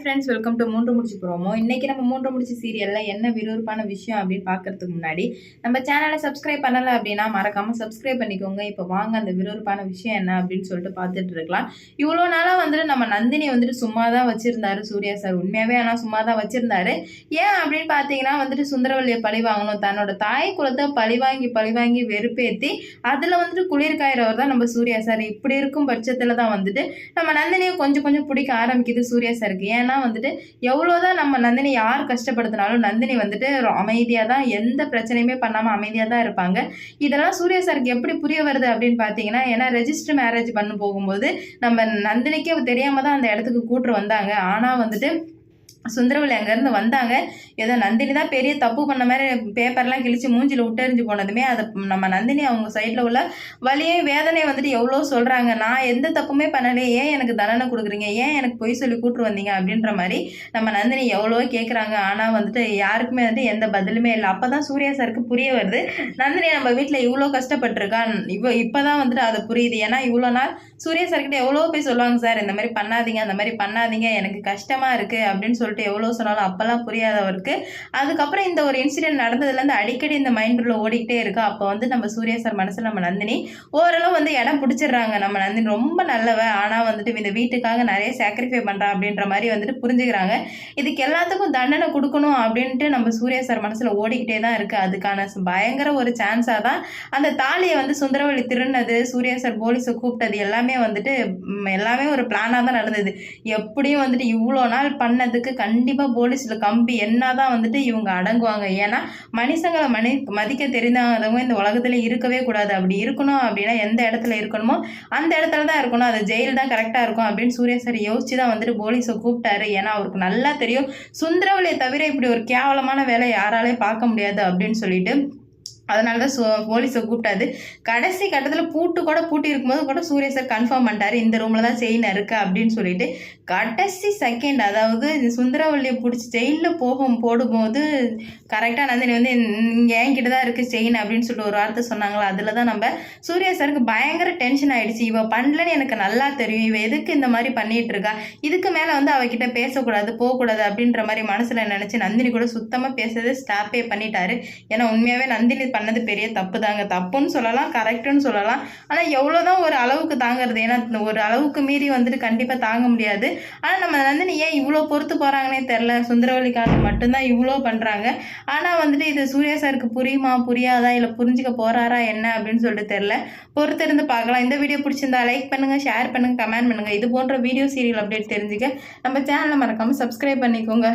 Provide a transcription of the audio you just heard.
Friends, welcome to மூன்று முடிச்சு promo. இன்னைக்கு நம்ம மூன்று முடிச்சு சீரியல்ல என்ன விறுவிறுப்பான விஷயம் அப்படின்னு பார்க்கறதுக்கு முன்னாடி நம்ம சேனலை சப்ஸ்கிரைப் பண்ணல அப்படின்னா மறக்காம சப்ஸ்கிரைப் பண்ணிக்கோங்க. இப்போ வாங்க அந்த விறுவிறுப்பான விஷயம் என்ன அப்படின்னு சொல்லிட்டு பார்த்துட்டு இருக்கலாம். இவ்வளோ நாளாக வந்துட்டு நம்ம நந்தினி வந்துட்டு சும்மா தான் வச்சிருந்தாரு சூர்யா சார். உண்மையாவே ஆனால் சும்மா தான் வச்சிருந்தாரு. ஏன் அப்படின்னு பார்த்தீங்கன்னா வந்துட்டு சுந்தரவல்லியை பழி வாங்கணும், தன்னோட தாய் குலத்தை பழிவாங்கி வெறுப்பேற்றி அதில் வந்துட்டு குளிர்காயிறவர் தான் நம்ம சூர்யா சார். இப்படி இருக்கும் பட்சத்தில் தான் வந்துட்டு நம்ம நந்தினியை கொஞ்சம் கொஞ்சம் பிடிக்க ஆரம்பிக்குது சூர்யா சாருக்கு. ஏன்னா வந்துட்டு எவ்வளோதான் நம்ம நந்தினி யார் கஷ்டப்படுத்தினாலும் நந்தினி வந்துட்டு அமைதியாக தான், எந்த பிரச்சனையுமே பண்ணாமல் அமைதியாக தான் இருப்பாங்க. இதெல்லாம் சூர்யா சாருக்கு எப்படி புரிய வருது அப்படின்னு பார்த்தீங்கன்னா, ஏன்னா ரெஜிஸ்டர் மேரேஜ் பண்ண போகும்போது நம்ம நந்தினிக்கே தெரியாம தான் அந்த இடத்துக்கு கூட்டு வந்தாங்க. ஆனால் வந்துட்டு சுந்தரவல்லி அங்கேருந்து வந்தாங்க. ஏதோ நந்தினி தான் பெரிய தப்பு பண்ண மாதிரி பேப்பர்லாம் கிழிச்சு மூஞ்சில் விட்டெறிஞ்சு போனதுமே அதை நம்ம நந்தினி அவங்க சைடில் உள்ள வலியை வேதனை வந்துட்டு எவ்வளோ சொல்கிறாங்க. நான் எந்த தப்புமே பண்ணலை, ஏன் எனக்கு தண்டனை கொடுக்குறீங்க, ஏன் எனக்கு பொய் சொல்லி கூட்டு வந்தீங்க அப்படின்ற மாதிரி நம்ம நந்தினி எவ்வளோ கேட்குறாங்க. ஆனால் வந்துட்டு யாருக்குமே வந்துட்டு எந்த பதிலுமே இல்லை. அப்போ தான் சூர்யா சாருக்கு புரிய வருது, நந்தினி நம்ம வீட்டில் இவ்வளோ கஷ்டப்பட்டிருக்கான். இப்போ தான் வந்துட்டு அது புரியுது. ஏன்னா இவ்வளோ நாள் சூர்யா சார்கிட்ட எவ்வளோ போய் சொல்லுவாங்க, சார் இந்த மாதிரி பண்ணாதீங்க, அந்த மாதிரி பண்ணாதீங்க, எனக்கு கஷ்டமாக இருக்குது அப்படின்னு சொல்லிட்டு எவ்வளோ சொன்னாலும் அப்போல்லாம் புரியாதவருக்கு அதுக்கப்புறம் இந்த ஒரு இன்சிடென்ட் நடந்ததுலேருந்து அடிக்கடி இந்த மைண்டில் ஓடிக்கிட்டே இருக்கு. அப்போ வந்து நம்ம சூர்யா சார் மனசில் நம்ம நந்தினி ஓரளவு வந்து இடம் பிடிச்சிடுறாங்க. நம்ம நந்தினி ரொம்ப நல்லவ, ஆனால் வந்துட்டு இந்த வீட்டுக்காக நிறைய சாக்ரிஃபை பண்ணுறா அப்படின்ற மாதிரி வந்துட்டு புரிஞ்சுக்கிறாங்க. இதுக்கு எல்லாத்துக்கும் தண்டனை கொடுக்கணும் அப்படின்ட்டு நம்ம சூர்யா சார் மனசில் ஓடிக்கிட்டே தான் இருக்குது. அதுக்கான பயங்கர ஒரு சான்ஸாக தான் அந்த தாலியை வந்து சுந்தரவல்லி திருநது, சூர்யா சார் போலீஸை கூப்பிட்டது எல்லாமே வந்துட்டு எல்லாமே ஒரு பிளானாக தான் நடந்தது. எப்படியும் வந்துட்டு இவ்வளோ நாள் பண்ணதுக்கு கண்டிப்பாக போலீஸில் கம்பி என்னதான் வந்துட்டு இவங்க அடங்குவாங்க. ஏன்னா மனுஷங்களை மதிக்க தெரிந்தாதவங்க இந்த உலகத்துல இருக்கவே கூடாது. அப்படி இருக்கணும் அப்படின்னா எந்த இடத்துல இருக்கணுமோ அந்த இடத்துல தான் இருக்கணும், அது ஜெயில் தான் கரெக்டாக இருக்கும் அப்படின்னு சூர்யா சார் யோசிச்சு தான் வந்துட்டு போலீஸை கூப்பிட்டாரு. ஏன்னா அவருக்கு நல்லா தெரியும் சுந்தரவல்லியை தவிர இப்படி ஒரு கேவலமான வேலை யாராலையும் பார்க்க முடியாது அப்படின்னு சொல்லிட்டு அதனால தான் போலீஸை கூப்பிட்டாது. கடைசி கட்டத்தில் பூட்டி இருக்கும்போது கூட சூர்யா சார் கன்ஃபார்ம் பண்ணிட்டாரு, இந்த ரூமில் தான் செயின் இருக்கு அப்படின்னு சொல்லிட்டு. கடைசி செகண்ட், அதாவது சுந்தரவல்லியை பிடிச்சி ஜெயிலில் போடும்போது கரெக்டாக நந்தினி வந்து என்கிட்ட தான் இருக்குது செயின் அப்படின்னு சொல்லிட்டு ஒரு வார்த்தை சொன்னாங்களா, அதில் தான் நம்ம சூர்யா சாருக்கு பயங்கர டென்ஷன் ஆகிடுச்சு. இவள் பண்ணலன்னு எனக்கு நல்லா தெரியும், இவள் எதுக்கு இந்த மாதிரி பண்ணிகிட்டு இருக்கா, இதுக்கு மேலே வந்து அவகிட்ட பேசக்கூடாது போகக்கூடாது அப்படின்ற மாதிரி மனசில் நினச்சி நந்தினி கூட சுத்தமாக பேசுறது ஸ்டாப்பே பண்ணிட்டாரு. ஏன்னா உண்மையாகவே நந்தினி பண்ணது பெரிய தப்பு தாங்க. தப்புன்னு சொல்லலாம், கரெக்டுன்னு சொல்லலாம். ஆனால் எவ்வளோதான் ஒரு அளவுக்கு தாங்கிறது, ஏன்னா ஒரு அளவுக்கு மீறி வந்துட்டு கண்டிப்பாக தாங்க முடியாது. ஆனால் நம்ம நந்தினி ஏன் இவ்வளோ பொறுத்து போகிறாங்கன்னே தெரில. சுந்தரவல்லிக்காக மட்டும்தான் இவ்வளோ பண்ணுறாங்க. ஆனால் வந்துட்டு இது சூர்யா சாருக்கு புரியுமா புரியாதா, இல்லை புரிஞ்சுக்க போகிறாரா என்ன அப்படின்னு சொல்லிட்டு தெரில. பொறுத்திருந்து பார்க்கலாம். இந்த வீடியோ பிடிச்சிருந்தா லைக் பண்ணுங்கள், ஷேர் பண்ணுங்கள், கமெண்ட் பண்ணுங்கள். இது போன்ற வீடியோ சீரியல் அப்டேட் தெரிஞ்சுக்க நம்ம சேனலை மறக்காமல் சப்ஸ்கிரைப் பண்ணிக்கோங்க.